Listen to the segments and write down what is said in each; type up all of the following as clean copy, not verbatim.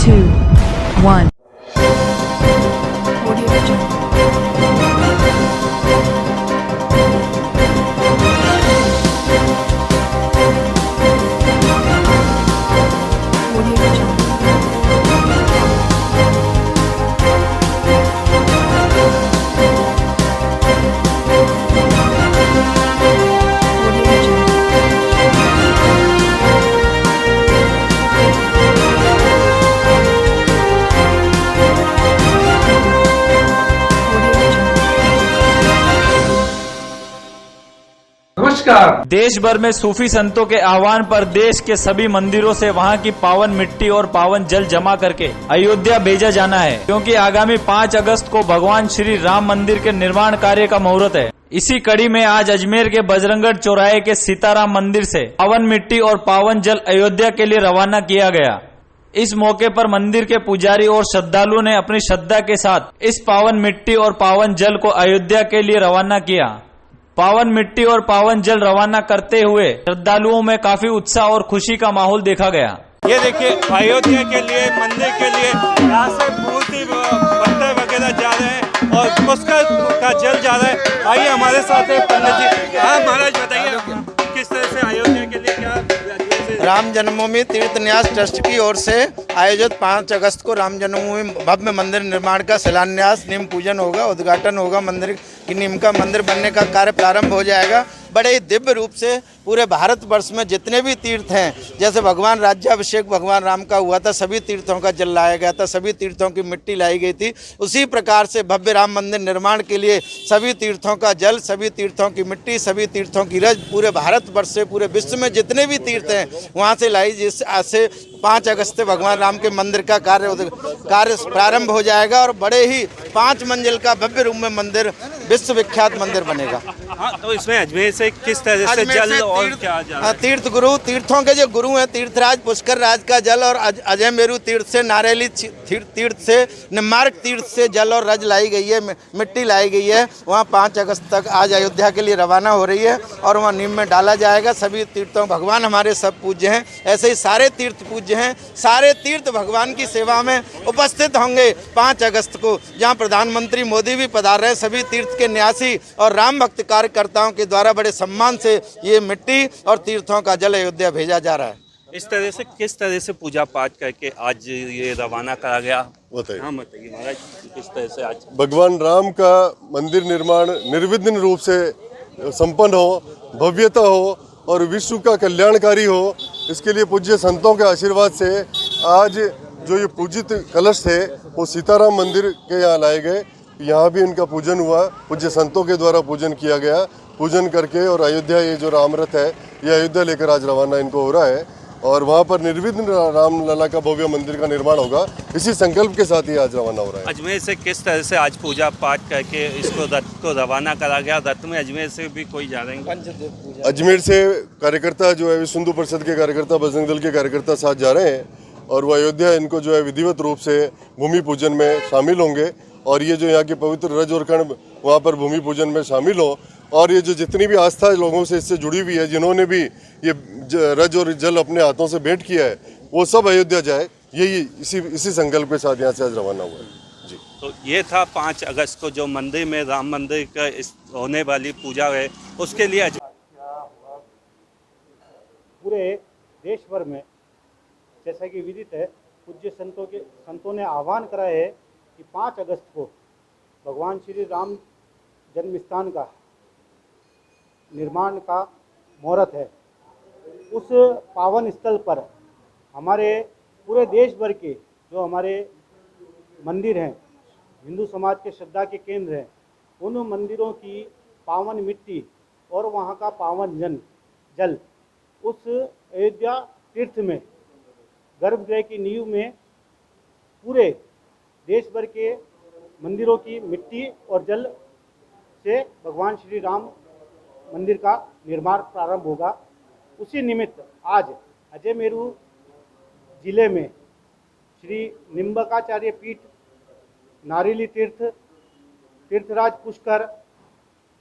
two, one. नमस्कार। देश भर में सूफी संतों के आह्वान पर देश के सभी मंदिरों से वहां की पावन मिट्टी और पावन जल जमा करके अयोध्या भेजा जाना है, क्योंकि आगामी 5 अगस्त को भगवान श्री राम मंदिर के निर्माण कार्य का मुहूर्त है। इसी कड़ी में आज अजमेर के बजरंगगढ़ चौराहे के सीताराम मंदिर से पावन मिट्टी और पावन जल अयोध्या के लिए रवाना किया गया। इस मौके पर मंदिर के पुजारी और श्रद्धालुओं ने अपनी श्रद्धा के साथ इस पावन मिट्टी और पावन जल को अयोध्या के लिए रवाना किया। पावन मिट्टी और पावन जल रवाना करते हुए श्रद्धालुओं में काफी उत्साह और खुशी का माहौल देखा गया। ये देखिए, अयोध्या के लिए, मंदिर के लिए यहाँ से बहुत ही पत्थर वगैरह जा रहे हैं और पुष्कर का जल जा रहा है। आइए हमारे साथ है पंडित जी। हाँ महाराज, बताइए किस तरह से अयोध्या के लिए क्या राम जन्मभूमि तीर्थ न्यास ट्रस्ट की ओर से आयोजित 5 अगस्त को राम जन्मभूमि भव्य मंदिर निर्माण का शिलान्यास, नींव पूजन होगा, उद्घाटन होगा। मंदिर की नींव का मंदिर बनने का कार्य प्रारंभ हो जाएगा। बड़े ही दिव्य रूप से पूरे भारतवर्ष में जितने भी तीर्थ हैं, जैसे भगवान राज्याभिषेक भगवान राम का हुआ था, सभी तीर्थों का जल लाया गया था, सभी तीर्थों की मिट्टी लाई गई थी। उसी प्रकार से भव्य राम मंदिर निर्माण के लिए सभी तीर्थों का जल, सभी तीर्थों की मिट्टी, सभी तीर्थों की रज पूरे भारतवर्ष से, पूरे विश्व में जितने भी तीर्थ हैं वहाँ से लाई। जिस आज से 5 अगस्त से भगवान राम के मंदिर का कार्य प्रारंभ हो जाएगा और बड़े ही 5 मंजिल का भव्य रूप में मंदिर, विश्व विख्यात मंदिर बनेगा। हाँ, तो इसमें अजमेर से किस तरह से जल और क्या जा रहा है? तीर्थ गुरु, तीर्थों के जो गुरु हैं, तीर्थराज पुष्कर राज का जल और अजय मेरू तीर्थ से, नारेली तीर्थ से, निम्बार्क तीर्थ से जल और रज लाई गई है, मिट्टी लाई गई है। वहाँ 5 अगस्त तक आज अयोध्या के लिए रवाना हो रही है और वहाँ नींव में डाला जाएगा। सभी तीर्थों, भगवान हमारे सब पूज्य हैं, ऐसे ही सारे तीर्थ पूज्य हैं। सारे तीर्थ भगवान की सेवा में उपस्थित होंगे 5 अगस्त को, जहाँ प्रधानमंत्री मोदी भी पधार रहे हैं। सभी तीर्थ के न्यासी और राम भक्त कार्यकर्ताओं के द्वारा बड़े सम्मान से ये मिट्टी और तीर्थों का जल अयोध्या भेजा जा रहा है। इस तरह से किस तरह से पूजा पाठ करके आज ये रवाना करा गया? बताइए। हाँ बताइए महाराज, किस तरह से आज भगवान राम का मंदिर निर्माण निर्विघ्न रूप से संपन्न हो, भव्यता हो और विश्व का कल्याणकारी हो, इसके लिए पूज्य संतों के आशीर्वाद से आज जो ये पूजित कलश थे वो सीताराम मंदिर के यहाँ लाए गए। यहाँ भी इनका पूजन हुआ, पूज्य संतों के द्वारा पूजन किया गया। पूजन करके और अयोध्या, ये जो रामरथ है ये अयोध्या लेकर आज रवाना इनको हो रहा है और वहाँ पर निर्विघ्न रामलला का भव्य मंदिर का निर्माण होगा। इसी संकल्प के साथ ही आज रवाना हो रहा है। अजमेर से किस तरह से आज पूजा पाठ करके इसको रथ को रवाना करा गया? रथ में अजमेर से भी कोई जा रहे हैं? अजमेर से कार्यकर्ता जो है विश्व हिंदू परिषद के कार्यकर्ता, बजरंग दल के कार्यकर्ता साथ जा रहे हैं और वो अयोध्या इनको जो है विधिवत रूप से भूमि पूजन में शामिल होंगे और ये जो यहाँ के पवित्र रज और कण वहाँ पर भूमि पूजन में शामिल हो और ये जो जितनी भी आस्था लोगों से इससे जुड़ी हुई है, जिन्होंने भी ये रज और जल अपने हाथों से भेंट किया है, वो सब अयोध्या जाए, यही इसी संकल्प के साथ यहाँ से आज रवाना हुआ है। जी, तो ये था 5 अगस्त को जो मंदिर में राम मंदिर का होने वाली पूजा है, उसके लिए पूरे देश भर में जैसा कि विदित है, पूज्य संतों ने आह्वान करा है कि 5 अगस्त को भगवान श्री राम जन्म स्थान का निर्माण का मुहूर्त है। उस पावन स्थल पर हमारे पूरे देश भर के जो हमारे मंदिर हैं, हिंदू समाज के श्रद्धा के केंद्र हैं, उन मंदिरों की पावन मिट्टी और वहाँ का पावन जल उस अयोध्या तीर्थ में, गर्भगृह की नींव में पूरे देश भर के मंदिरों की मिट्टी और जल से भगवान श्री राम मंदिर का निर्माण प्रारंभ होगा। उसी निमित्त आज अजय मेरू जिले में श्री निम्बकाचार्य पीठ, नारेली तीर्थ, तीर्थराज पुष्कर,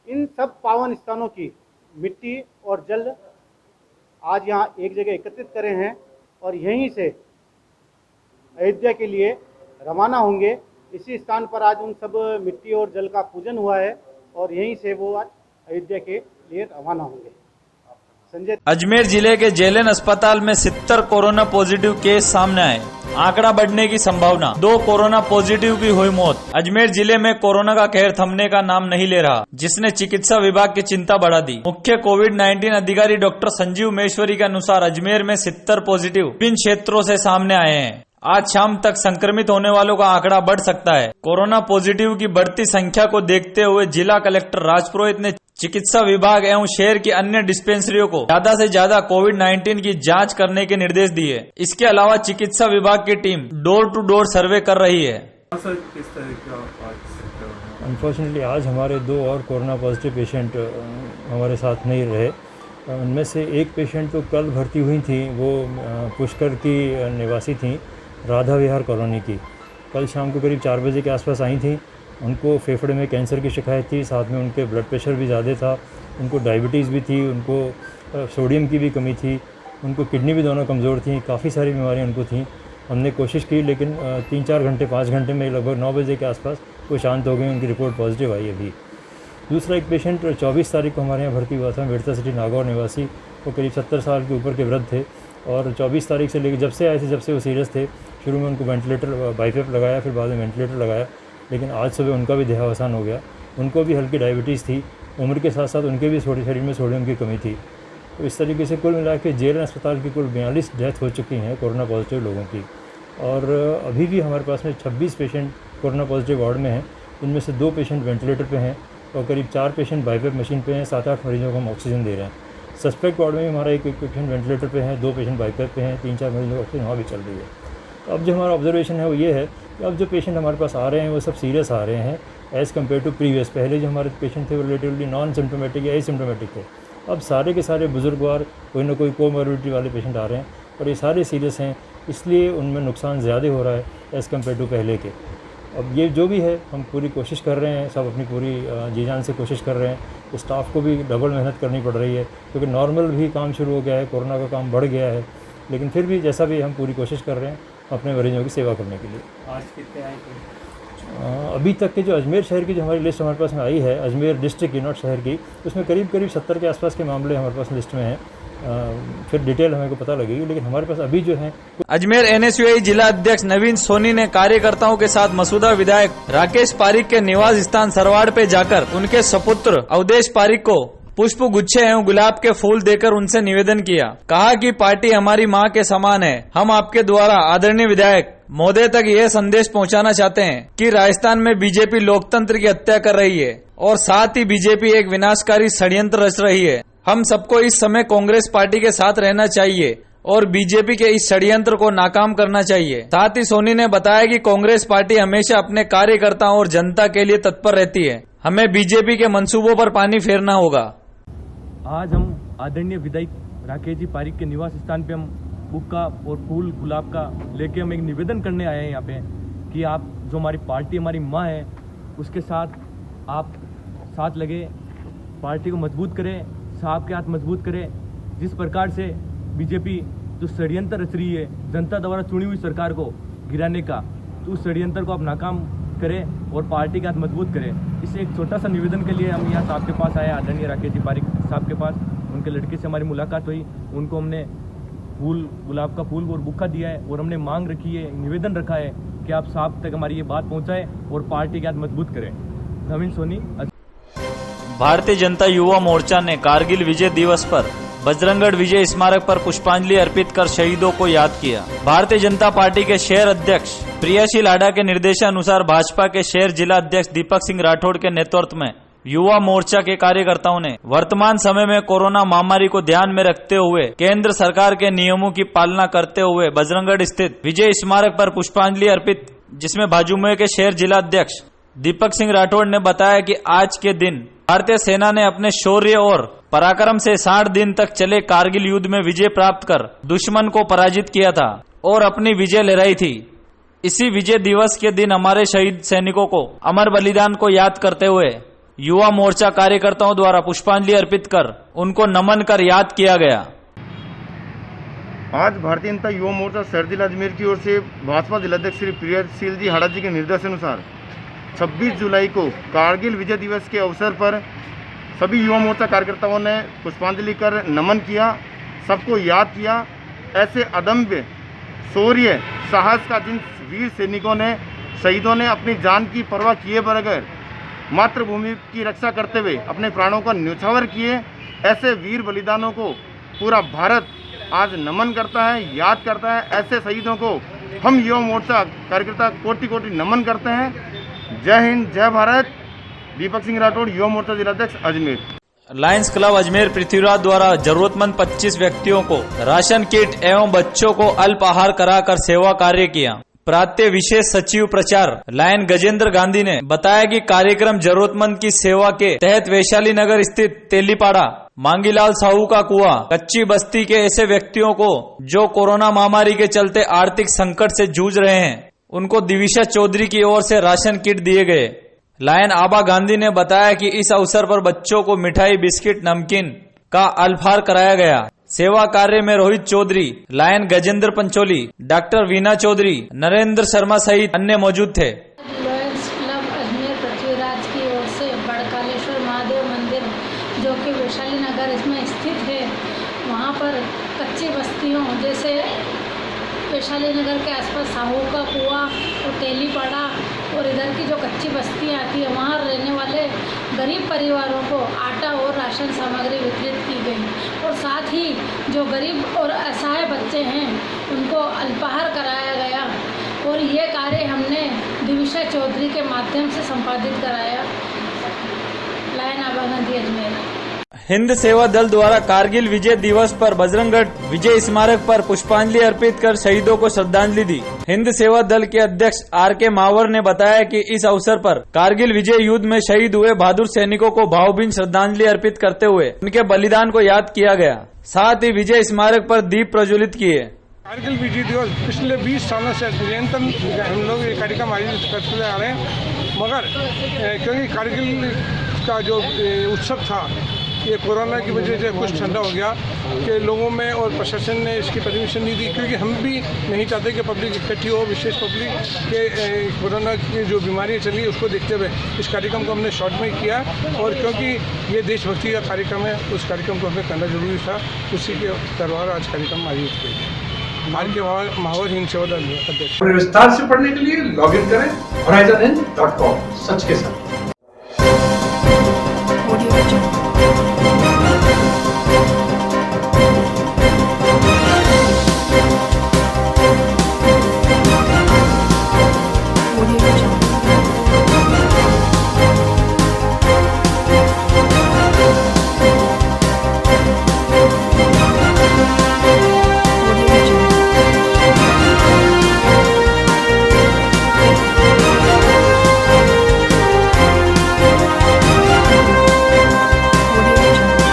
इन सब पावन स्थानों की मिट्टी और जल आज यहाँ एक जगह एकत्रित करे हैं और यहीं से अयोध्या के लिए रवाना होंगे। इसी स्थान पर आज उन सब मिट्टी और जल का पूजन हुआ है और यहीं से वो आज अयोध्या के लिए रवाना होंगे। संजय। अजमेर जिले के जेएलएन अस्पताल में 70 कोरोना पॉजिटिव केस सामने आए, आंकड़ा बढ़ने की संभावना। 2 कोरोना पॉजिटिव की हुई मौत। अजमेर जिले में कोरोना का कहर थमने का नाम नहीं ले रहा, जिसने चिकित्सा विभाग की चिंता बढ़ा दी। मुख्य कोविड-19 अधिकारी डॉक्टर संजीव महेश्वरी के अनुसार अजमेर में 70 पॉजिटिव विभिन्न क्षेत्रों से सामने आए हैं। आज शाम तक संक्रमित होने वालों का आंकड़ा बढ़ सकता है। कोरोना पॉजिटिव की बढ़ती संख्या को देखते हुए जिला कलेक्टर राजपुरोहित ने चिकित्सा विभाग एवं शहर की अन्य डिस्पेंसरियों को ज्यादा से ज्यादा कोविड-19 की जांच करने के निर्देश दिए। इसके अलावा चिकित्सा विभाग की team door to door survey कर रही है। अनफॉर्चुनेटली आज हमारे 2 और कोरोना पॉजिटिव पेशेंट हमारे साथ नहीं रहे। उनमें से एक पेशेंट तो कल भर्ती हुई थी, वो पुष्कर की निवासी थी, राधा विहार कॉलोनी की। कल शाम को करीब 4 बजे के आसपास आई थी। उनको फेफड़े में कैंसर की शिकायत थी, साथ में उनके ब्लड प्रेशर भी ज़्यादा था, उनको डायबिटीज़ भी थी, उनको सोडियम की भी कमी थी, उनको किडनी भी दोनों कमज़ोर थी, काफ़ी सारी बीमारियां उनको थी। हमने कोशिश की लेकिन 3-4 घंटे 5 घंटे में लगभग 9 बजे के आसपास वो शांत हो गई, उनकी रिपोर्ट पॉजिटिव आई अभी। दूसरा एक पेशेंट 24 तारीख को हमारे यहाँ भर्ती हुआ था, मिर्जा सिटी नागौर निवासी। वो करीब 70 साल के ऊपर के वृद्ध थे और 24 तारीख से लेकर जब से आए थे, जब से वो सीरियस थे, शुरू में उनको वेंटिलेटर बाईपेप लगाया, फिर बाद में वेंटिलेटर लगाया, लेकिन आज सुबह उनका भी देहावसान हो गया। उनको भी हल्की डायबिटीज़ थी, उम्र के साथ साथ उनके भी शरीर में सोडियम की कमी थी। तो इस तरीके से कुल मिला के जेएलएन अस्पताल की कुल 42 डेथ हो चुकी हैं कोरोना पॉजिटिव लोगों की। और अभी भी हमारे पास में 26 पेशेंट कोरोना पॉजिटिव वार्ड में हैं, इनमें से 2 पेशेंट वेंटिलेटर पे हैं और करीब 4 पेशेंट बाईपेप मशीन पे हैं। 7-8 मरीजों को हम ऑक्सीजन दे रहे हैं। सस्पेक्ट वार्ड में भी हमारा एक पेशेंट वेंटिलेटर पे हैं, 2 पेशेंट बाईपेप पे हैं, 3-4 मरीजों को ऑक्सीजन वहाँ भी चल रही है। तो अब जो हमारा ऑब्जर्वेशन है वो ये है कि अब जो पेशेंट हमारे पास आ रहे हैं वो सब सीरियस आ रहे हैं एज़ कम्पेयर टू प्रीवियस। पहले जो हमारे पेशेंट थे वो रिलेटिवली नॉन सिम्टोमेटिक या एसिम्टोमेटिक थे। अब सारे के सारे बुजुर्गवार कोई ना कोई कोमोर्बिडिटी वाले पेशेंट आ रहे हैं और ये सारे सीरियस हैं, इसलिए उनमें नुकसान ज़्यादा हो रहा है एज़ कम्पेयर टू पहले के। अब ये जो भी है हम पूरी कोशिश कर रहे हैं, सब अपनी पूरी जी जान से कोशिश कर रहे हैं। स्टाफ को भी डबल मेहनत करनी पड़ रही है क्योंकि नॉर्मल भी काम शुरू हो गया है, कोरोना का काम बढ़ गया है, लेकिन फिर भी जैसा भी हम पूरी कोशिश कर रहे हैं अपने मरीजों की सेवा करने के लिए। आज कितने आए थे? अभी तक के जो अजमेर शहर की जो हमारी लिस्ट हमारे पास में आई है, अजमेर डिस्ट्रिक्ट की, नॉट शहर की, उसमें करीब 70 के आसपास के मामले हमारे पास लिस्ट में हैं। फिर डिटेल हमें को पता लगेगी, लेकिन हमारे पास अभी जो है। अजमेर एनएसयूआई जिला अध्यक्ष नवीन सोनी ने कार्यकर्ताओं के साथ मसूदा विधायक राकेश पारिक के निवास स्थान सरवाड़ पे जाकर उनके सपुत्र अवधेश पारिक को पुष्प गुच्छे एवं गुलाब के फूल देकर उनसे निवेदन किया। कहा कि पार्टी हमारी मां के समान है। हम आपके द्वारा आदरणीय विधायक महोदय तक यह संदेश पहुंचाना चाहते हैं कि राजस्थान में बीजेपी लोकतंत्र की हत्या कर रही है और साथ ही बीजेपी एक विनाशकारी षड्यंत्र रच रही है। हम सबको इस समय कांग्रेस पार्टी के साथ रहना चाहिए और बीजेपी के इस षड्यंत्र को नाकाम करना चाहिए। साथ ही सोनी ने बताया कि कांग्रेस पार्टी हमेशा अपने कार्यकर्ताओं और जनता के लिए तत्पर रहती है। हमें बीजेपी के मंसूबों पर पानी फेरना होगा। आज हम आदरणीय विधायक राकेश जी पारिक के निवास स्थान पे हम बुक्का और फूल गुलाब का लेके हम एक निवेदन करने आए हैं यहाँ पे कि आप जो हमारी पार्टी हमारी माँ है उसके साथ आप साथ लगे, पार्टी को मजबूत करें, साहब के हाथ मजबूत करें। जिस प्रकार से बीजेपी जो षड्यंत्र रच रही है जनता द्वारा चुनी हुई सरकार को गिराने का, तो उस षड्यंत्र को आप नाकाम करें और पार्टी के हाथ मजबूत करें। इसे एक छोटा सा निवेदन के लिए हम यहाँ साहब के पास आए, आदरणीय राकेश जी पारिक साहब के पास। उनके लड़के से हमारी मुलाकात हुई, उनको हमने फूल गुलाब का फूल और बुक्का दिया है और हमने मांग रखी है, निवेदन रखा है कि आप साहब तक हमारी ये बात पहुँचाएं और पार्टी के हाथ मजबूत करें। नवीन सोनी। भारतीय जनता युवा मोर्चा ने कारगिल विजय दिवस पर बजरंगगढ़ विजय स्मारक पर पुष्पांजलि अर्पित कर शहीदों को याद किया। भारतीय जनता पार्टी के शहर अध्यक्ष प्रियाशी लाडा के निर्देशानुसार भाजपा के शहर जिला अध्यक्ष दीपक सिंह राठौड़ के नेतृत्व में युवा मोर्चा के कार्यकर्ताओं ने वर्तमान समय में कोरोना महामारी को ध्यान में रखते हुए केंद्र सरकार के नियमों की पालना करते हुए बजरंगगढ़ स्थित विजय स्मारक पर पुष्पांजलि अर्पित, जिसमें भाजपा के शहर जिला अध्यक्ष दीपक सिंह राठौड़ ने बताया कि आज के दिन भारतीय सेना ने अपने शौर्य और पराक्रम से 60 दिन तक चले कारगिल युद्ध में विजय प्राप्त कर दुश्मन को पराजित किया था और अपनी विजय लहराई थी। इसी विजय दिवस के दिन हमारे शहीद सैनिकों को अमर बलिदान को याद करते हुए युवा मोर्चा कार्यकर्ताओं द्वारा पुष्पांजलि अर्पित कर उनको नमन कर याद किया गया। आज भारतीय जनता युवा मोर्चा शहर जिला अजमेर की ओर से भाजपा जिलाध्यक्ष श्री प्रियशील जी हाड़ा जी के निर्देशानुसार 26 जुलाई को कारगिल विजय दिवस के अवसर पर सभी युवा मोर्चा कार्यकर्ताओं ने पुष्पांजलि कर नमन किया, सबको याद किया। ऐसे अदम्य शौर्य साहस का जिन वीर सैनिकों ने शहीदों ने अपनी जान की परवाह किए बगैर मातृभूमि की रक्षा करते हुए अपने प्राणों का न्यौछावर किए, ऐसे वीर बलिदानों को पूरा भारत आज नमन करता है, याद करता है। ऐसे शहीदों को हम युवा मोर्चा कार्यकर्ता कोटि कोटि नमन करते हैं। जय हिंद, जय भारत। दीपक सिंह राठौड़, युवा मोर्चा जिलाध्यक्ष अजमेर। लायंस क्लब अजमेर पृथ्वीराज द्वारा जरूरतमंद 25 व्यक्तियों को राशन किट एवं बच्चों को अल्पाहार कराकर सेवा कार्य किया। प्रांतीय विशेष सचिव प्रचार लायन गजेंद्र गांधी ने बताया कि कार्यक्रम जरूरतमंद की सेवा के तहत वैशाली नगर स्थित तेलीपाड़ा, मांगीलाल साहू का कुआं, कच्ची बस्ती के ऐसे व्यक्तियों को जो कोरोना महामारी के चलते आर्थिक संकट से जूझ रहे हैं, उनको दिविशा चौधरी की ओर से राशन किट दिए गए। लायन आबा गांधी ने बताया कि इस अवसर पर बच्चों को मिठाई, बिस्किट, नमकीन का अल्पाहार कराया गया। सेवा कार्य में रोहित चौधरी, लायन गजेंद्र पंचोली, डॉक्टर वीना चौधरी, नरेंद्र शर्मा सहित अन्य मौजूद थे। लायंस क्लब अजमेर पृथ्वीराज की ओर से बड़कालेश्वर महादेव मंदिर जो कि वैशाली नगर इसमें स्थित है, वहाँ पर कच्ची बस्तियों जैसे वैशाली नगर के आसपास साहू का कुआं और तेलीपाड़ा और इधर की जो कच्ची बस्तियाँ आती है, वहाँ रहने वाले गरीब परिवारों को आटा और राशन सामग्री वितरित की गई और साथ ही जो गरीब और असहाय बच्चे हैं उनको अल्पाहार कराया गया। और ये कार्य हमने दिविशा चौधरी के माध्यम से संपादित कराया। लायन आबा गांधी अजमेर। हिंद सेवा दल द्वारा कारगिल विजय दिवस पर बजरंगगढ़ विजय स्मारक पर पुष्पांजलि अर्पित कर शहीदों को श्रद्धांजलि दी। हिंद सेवा दल के अध्यक्ष R.K. मावर ने बताया कि इस अवसर पर कारगिल विजय युद्ध में शहीद हुए बहादुर सैनिकों को भावभीनी श्रद्धांजलि अर्पित करते हुए उनके बलिदान को याद किया गया। साथ ही विजय स्मारक पर दीप प्रज्वलित किए। कारगिल विजय दिवस पिछले 20 सालों से निरंतर हम लोग ये कार्यक्रम आयोजित करते आ रहे हैं, मगर क्योंकि कारगिल का जो उत्सव था ये कोरोना की वजह से कुछ ठंडा हो गया कि लोगों में, और प्रशासन ने इसकी परमिशन नहीं दी, क्योंकि हम भी नहीं चाहते कि पब्लिक इकट्ठी हो, विशेष पब्लिक के कोरोना की जो बीमारी चली उसको देखते हुए इस कार्यक्रम को हमने शॉर्ट में किया। और क्योंकि ये देशभक्ति का कार्यक्रम है, उस कार्यक्रम को हमें करना जरूरी था, उसी के तरवार आज कार्यक्रम आयोजित किया। R.K. मावर हिंद सेवा दल अध्यक्ष। विस्तार से पढ़ने के लिए लॉग इन करें horizonhind.com। सच के साथ।